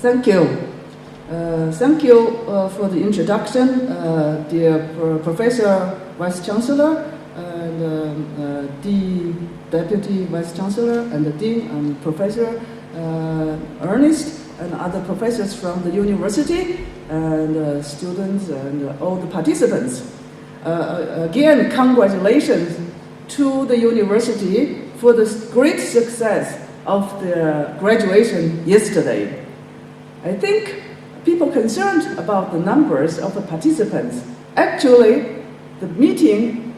Thank you. Thank you for the introduction, dear Professor Vice Chancellor, and the Deputy Vice Chancellor, and the Dean, and Professor Ernest, and other professors from the university, and students, and all the participants. Again, congratulations to the university for the great success of the graduation yesterday. I think people concerned about the numbers of the participants. Actually, the meeting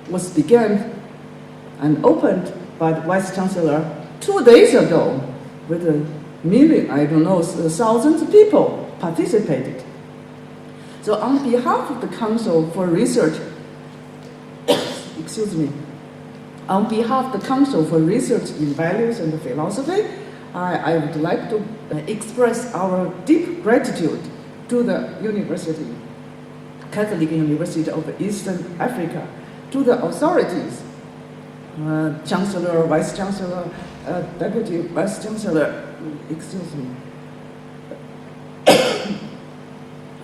was begun and opened by the Vice Chancellor 2 days ago with a million, I don't know, thousands of people participated. So on behalf of the Council for Research, excuse me, on behalf of the Council for Research in Values and Philosophy, I would like to express our deep gratitude to the university, Catholic University of Eastern Africa, to the authorities, Chancellor, Vice Chancellor, Deputy Vice Chancellor, excuse me.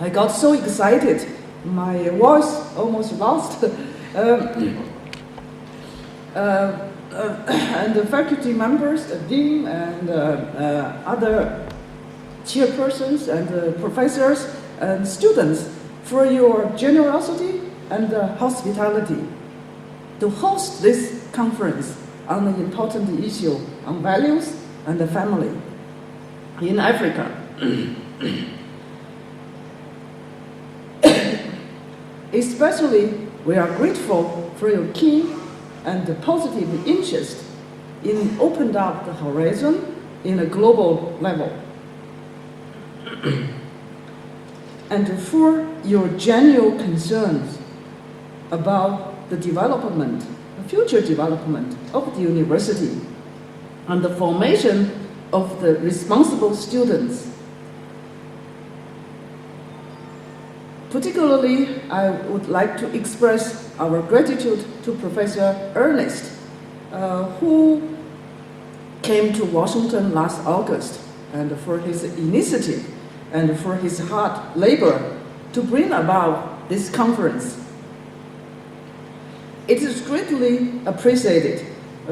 I got so excited, my voice almost lost. And the faculty members, the dean, and other chairpersons, and professors, and students, for your generosity and hospitality to host this conference on the important issue on values and the family in Africa. Especially, we are grateful for your keen and the positive interest in opened up the horizon in a global level. And for your genuine concerns about the development, the future development of the university and the formation of the responsible students. Particularly, I would like to express our gratitude to Professor Ernest, who came to Washington last August, and for his initiative and for his hard labor to bring about this conference. It is greatly appreciated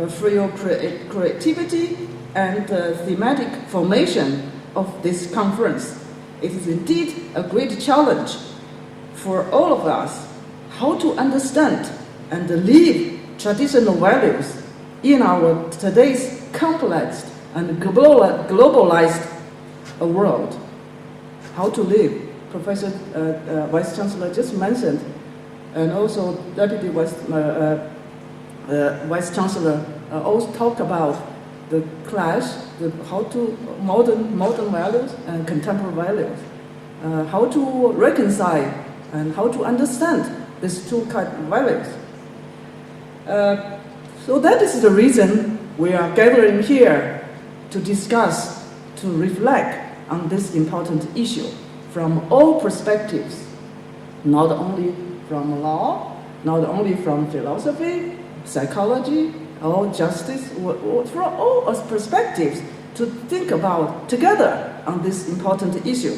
for your creativity and thematic formation of this conference. It is indeed a great challenge for all of us how to understand and live traditional values in our today's complex and globalized world. How to live, Professor Vice Chancellor just mentioned, and also Deputy Vice Chancellor also talked about the clash, how to modern values and contemporary values, how to reconcile and how to understand these two kinds of values. So that is the reason we are gathering here to discuss, to reflect on this important issue from all perspectives, not only from law, not only from philosophy, psychology, or justice, from all perspectives to think about together on this important issue.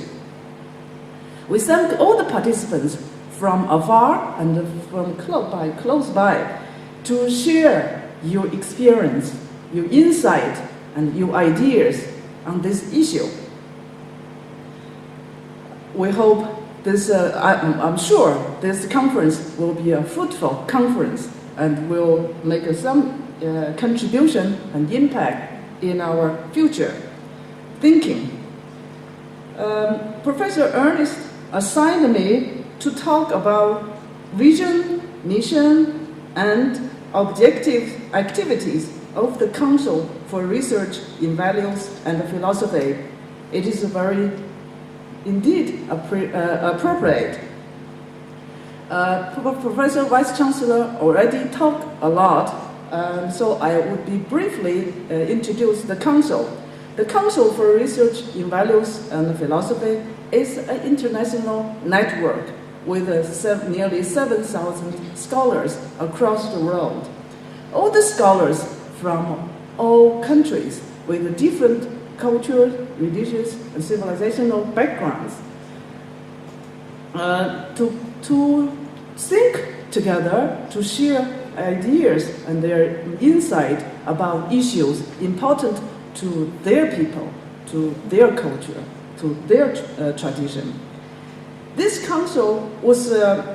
We thank all the participants from afar and from close by to share your experience, your insight, and your ideas on this issue. We hope this, I'm sure this conference will be a fruitful conference and will make some contribution and impact in our future thinking. Professor Ernest assigned me to talk about vision, mission, and objective activities of the Council for Research in Values and Philosophy. It is very, indeed, appropriate. Professor Vice Chancellor already talked a lot, so I would be briefly introduce the Council. The Council for Research in Values and Philosophy is an international network with nearly 7,000 scholars across the world. All the scholars from all countries with different cultural, religious, and civilizational backgrounds to think together, to share ideas and their insight about issues important to their people, to their culture, to their tradition. This council was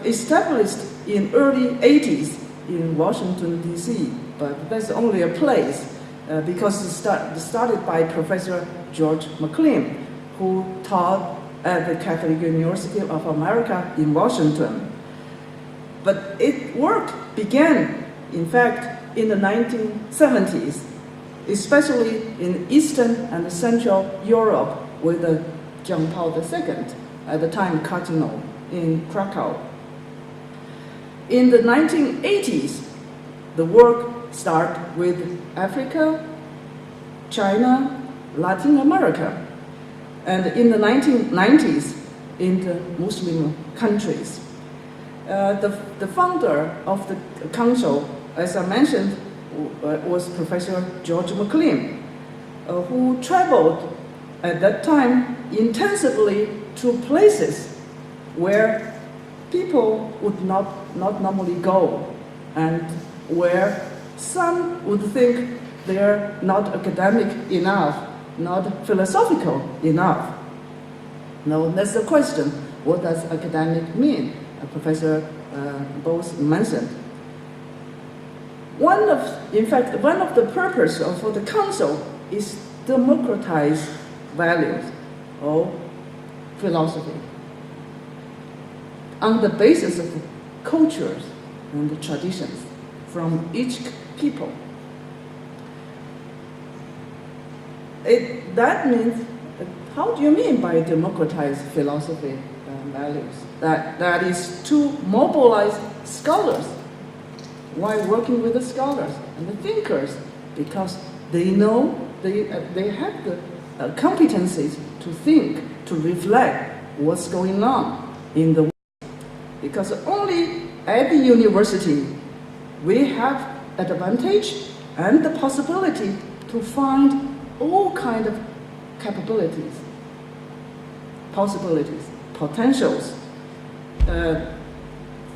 established in early 80s in Washington, D.C., but that's only a place because it started by Professor George McLean, who taught at the Catholic University of America in Washington. But its work began, in fact, in the 1970s, especially in Eastern and Central Europe with John Paul II, at the time Cardinal, in Krakow. In the 1980s, the work started with Africa, China, Latin America, and in the 1990s, in the Muslim countries. The founder of the council, as I mentioned, was Professor George McLean, who traveled at that time intensively to places where people would not normally go, and where some would think they're not academic enough, not philosophical enough. Now, that's the question. What does academic mean? Professor both mentioned. One of the purposes of the council is democratize values or philosophy on the basis of cultures and traditions from each people. That means, how do you mean by democratize philosophy and values? That is to mobilize scholars while working with the scholars and the thinkers, because they know they have the competencies to think, to reflect what's going on in the world. Because only at the university we have advantage and the possibility to find all kinds of capabilities, possibilities, potentials,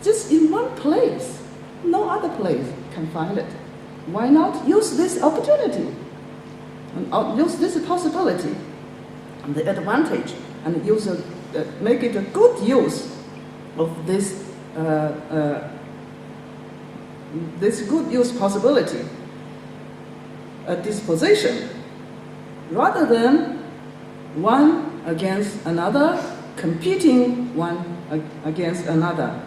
just in one place. No other place can find it. Why not use this opportunity and use this possibility and the advantage and make it a good use of this good use possibility, a disposition, rather than one against another, competing one against another.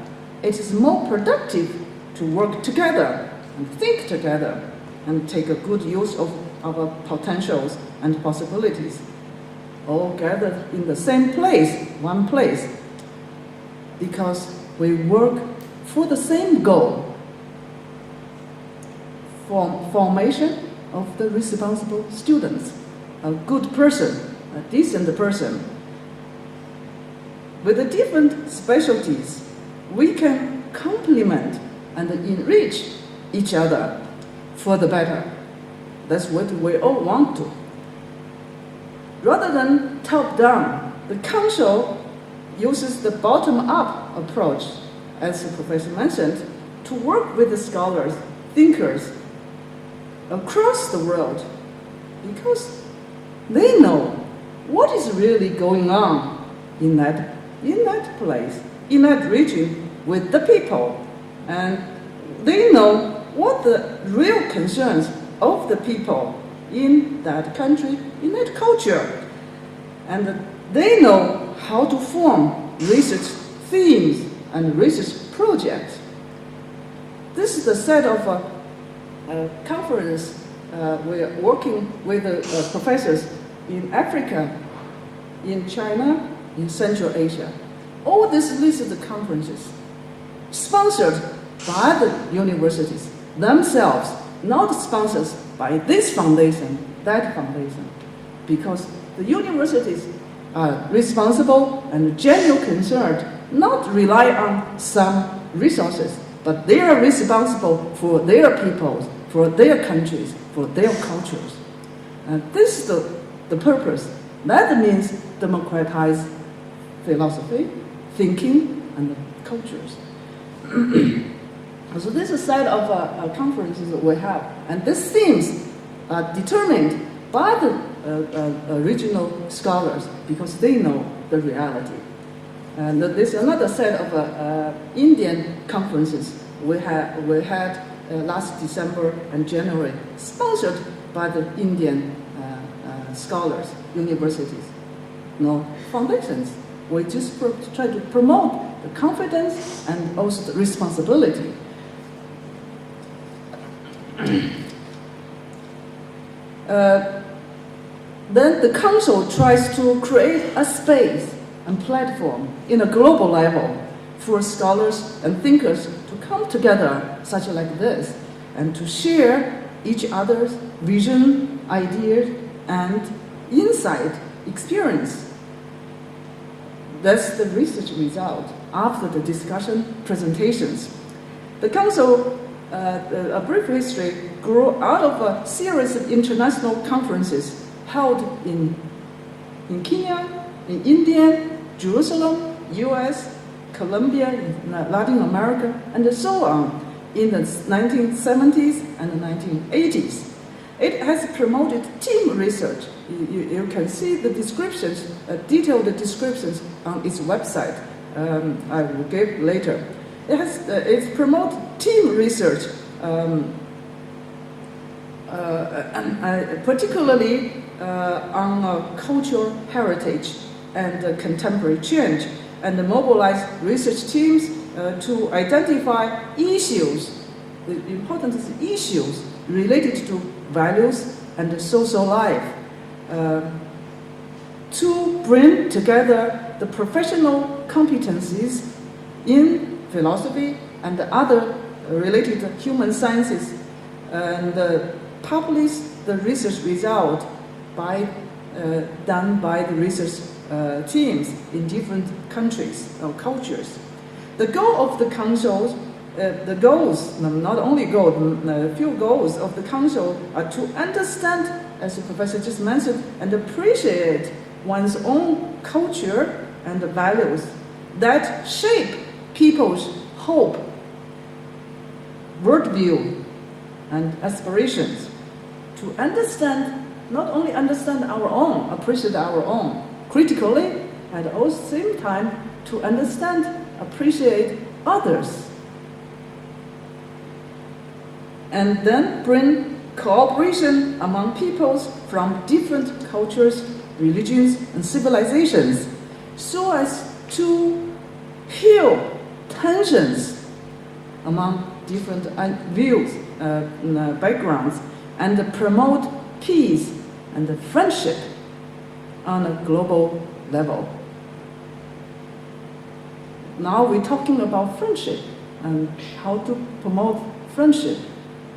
It is more productive to work together and think together and take a good use of our potentials and possibilities, all gathered in the same place, one place, because we work for the same goal, formation of the responsible students, a good person, a decent person. With the different specialties, we can complement and enrich each other for the better. That's what we all want to. Rather than top-down, the council uses the bottom-up approach, as the professor mentioned, to work with the scholars, thinkers across the world, because they know what is really going on in that place, in that region with the people, and they know what the real concerns of the people in that country, in that culture, and they know how to form research themes and research projects. This is the set of conference we're working with professors in Africa, in China, in Central Asia. All these listed conferences sponsored by the universities themselves, not sponsored by this foundation, that foundation, because the universities are responsible and genuinely concerned, not rely on some resources, but they are responsible for their peoples, for their countries, for their cultures. And this is the purpose. That means democratize philosophy, thinking, and cultures. So this is a set of conferences that we have, and these themes are determined by the regional scholars because they know the reality. And there's another set of Indian conferences we had last December and January, sponsored by the Indian scholars, universities, foundations. We just try to promote the confidence and also the responsibility. Then the council tries to create a space and platform in a global level for scholars and thinkers to come together such like this and to share each other's vision, ideas, and insight, experience. That's the research result after the discussion presentations. The council, a brief history, grew out of a series of international conferences held in Kenya, in India, Jerusalem, US, Colombia, in Latin America, and so on in the 1970s and the 1980s. It has promoted team research. You can see the descriptions, detailed descriptions on its website. I will give later. It's promoted team research, particularly on cultural heritage and contemporary change, and mobilize research teams to identify issues, the important issues related to values and social life, to bring together the professional competencies in philosophy and other related human sciences, and publish the research result done by the research teams in different countries or cultures. The goal of the council, the goals, not only goals, a few goals of the council are to understand, as the professor just mentioned, and appreciate one's own culture and the values that shape people's hope, worldview, and aspirations. To understand, not only understand our own, appreciate our own critically, and at the same time to understand, appreciate others. And then bring cooperation among peoples from different cultures, religions, and civilizations, so as to heal tensions among different views, backgrounds, and promote peace and friendship on a global level. Now we're talking about friendship and how to promote friendship.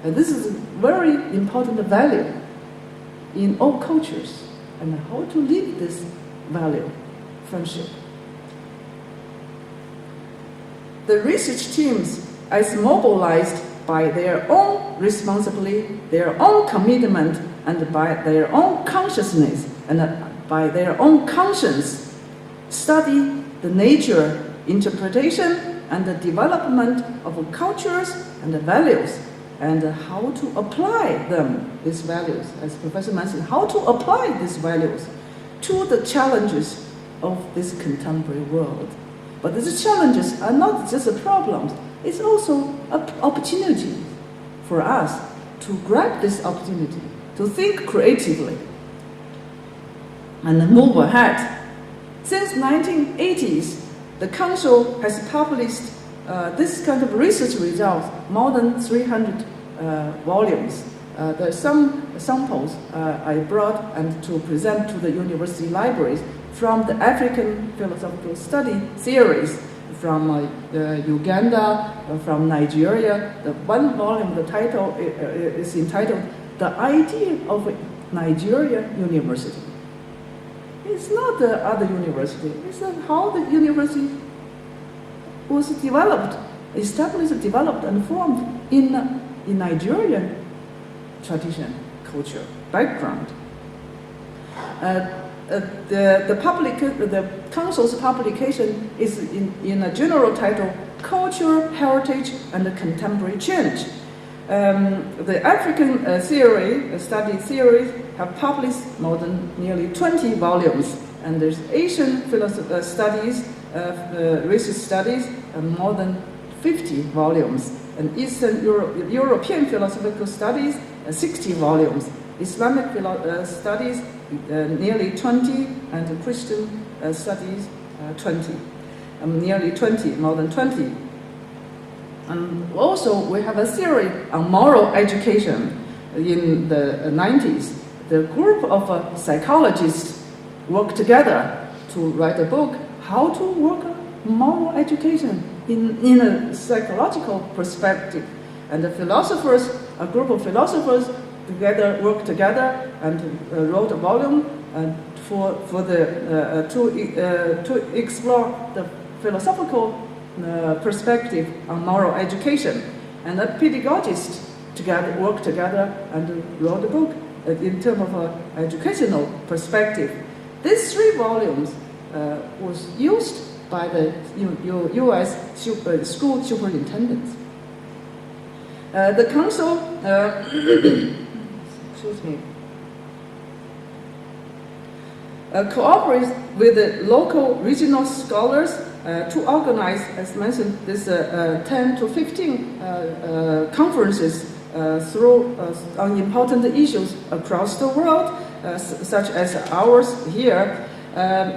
And this is a very important value in all cultures, and how to live this value, friendship. The research teams is mobilized by their own responsibility, their own commitment, and by their own consciousness, and by their own conscience, study the nature, interpretation, and the development of cultures and values, and how to apply them, these values, as Professor mentioned, how to apply these values to the challenges of this contemporary world. But these challenges are not just problems, it's also an opportunity for us to grab this opportunity, to think creatively, and move ahead. Since 1980s, the Council has published this kind of research results, more than 300 volumes. There are some samples I brought and to present to the university libraries from the African Philosophical Study series from Uganda, from Nigeria. The one volume, the title is entitled "The Idea of Nigeria University." It's not the other university, it's how the university was developed, established, developed, and formed in Nigerian tradition, culture, background. The Council's publication is in a general title, Culture, Heritage, and Contemporary Change. The African study series have published more than nearly 20 volumes, and there's Asian studies, research studies, more than 50 volumes, and Eastern European philosophical studies, 60 volumes, Islamic studies, nearly 20, and Christian studies, 20, nearly 20, more than 20. And also, we have a theory on moral education in the 90s. The group of psychologists worked together to write a book, How to Work Moral Education in a Psychological Perspective. And the philosophers, a group of philosophers, worked together and wrote a volume to explore the philosophical perspective on moral education, and the pedagogists worked together and wrote a book in terms of educational perspective. These 3 volumes was used by the U.S. school superintendents. The council, excuse me, cooperates with the local regional scholars to organize, as mentioned, this 10 to 15 conferences on important issues across the world, such as ours here.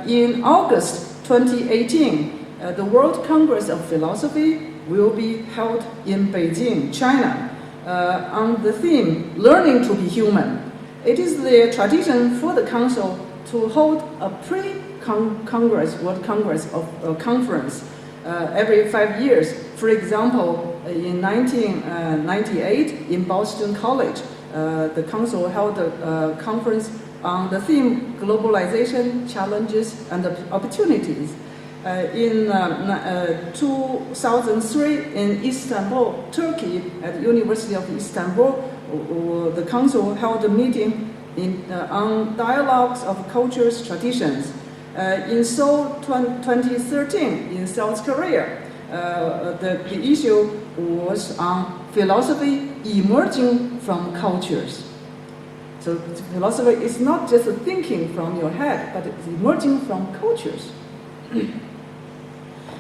In August 2018, the World Congress of Philosophy will be held in Beijing, China, on the theme, Learning to be Human. It is the tradition for the Council to hold a pre-Congress, World Congress of conference every 5 years. For example, in 1998 in Boston College, the Council held a conference on the theme Globalization, Challenges and Opportunities. In 2003 in Istanbul, Turkey, at the University of Istanbul, the Council held a meeting on dialogues of cultures, traditions. In Seoul 2013, in South Korea, the issue was on philosophy emerging from cultures. So philosophy is not just thinking from your head, but it's emerging from cultures.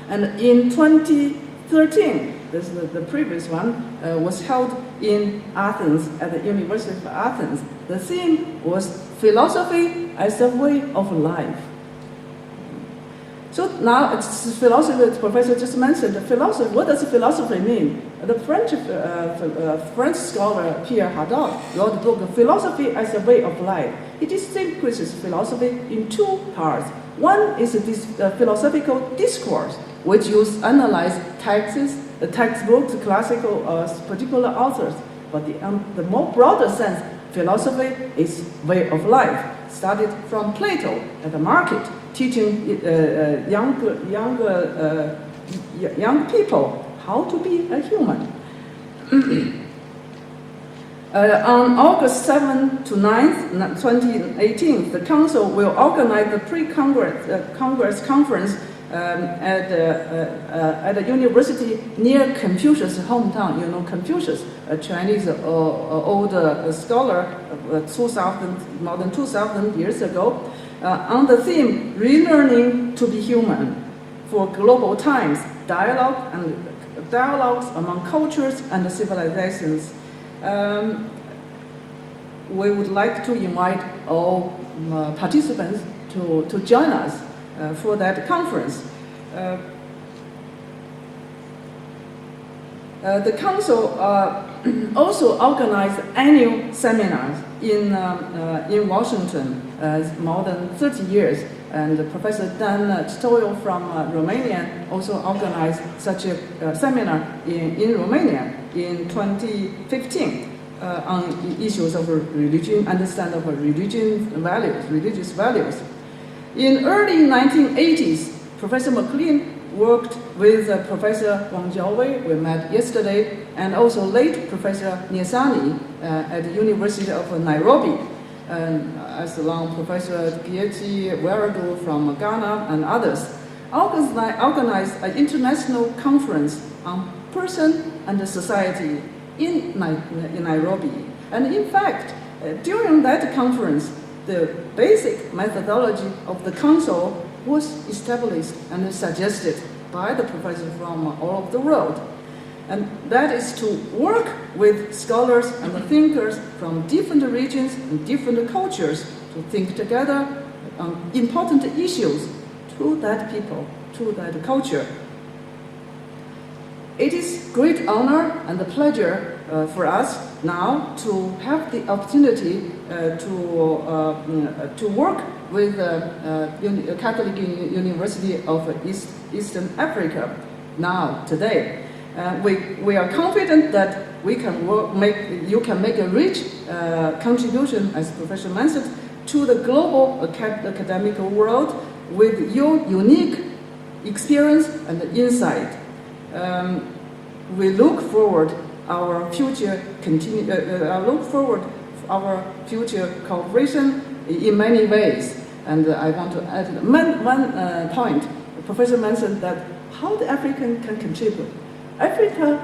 And in 2013, this is the previous one, was held in Athens, at the University of Athens. The theme was philosophy as a way of life. So now it's philosophy, the professor just mentioned, philosophy. What does philosophy mean? The French scholar Pierre Hadot wrote the book Philosophy as a Way of Life. He distinguishes philosophy in 2 parts. One is this philosophical discourse, which you analyze textbooks, classical particular authors. But the more broader sense, philosophy is way of life. Started from Plato at the market, teaching young people how to be a human. On August 7 to 9, 2018, the Council will organize the pre-Congress conference at a university near Confucius' hometown. You know Confucius, a Chinese old scholar, more than 2,000 years ago, on the theme, Relearning to be Human for Global Times, Dialogues among Cultures and Civilizations. We would like to invite all participants to join us for that conference. The Council also organized annual seminars in Washington more than 30 years, and Professor Dan Stoil from Romania also organized such a seminar in Romania in 2015 on issues of religion, understanding of religious values. In early 1980s, Professor McLean worked with Professor Wang Jiaowei, we met yesterday, and also late Professor Niasani at the University of Nairobi. and as along Professor Gieti Weradu from Ghana and others, organized an international conference on person and society in Nairobi. And in fact, during that conference, the basic methodology of the council was established and suggested by the professors from all over the world. And that is to work with scholars and thinkers from different regions and different cultures to think together on important issues to that people, to that culture. It is great honor and a pleasure for us now to have the opportunity to work with Catholic University of Eastern Africa now, today. We are confident that you can make a rich contribution, as Professor mentioned, to the global academic world with your unique experience and insight. We look forward our future cooperation in many ways. And I want to add one point. Professor mentioned that how the African can contribute. Africa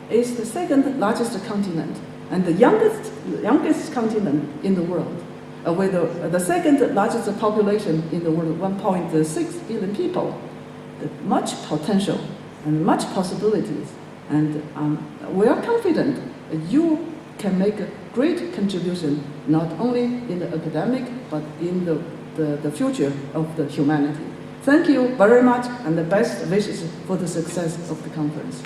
is the second largest continent and the youngest continent in the world, with the second largest population in the world, 1.6 billion people. Much potential and much possibilities, and we are confident you can make a great contribution not only in the academic but in the future of the humanity. Thank you very much, and the best wishes for the success of the conference.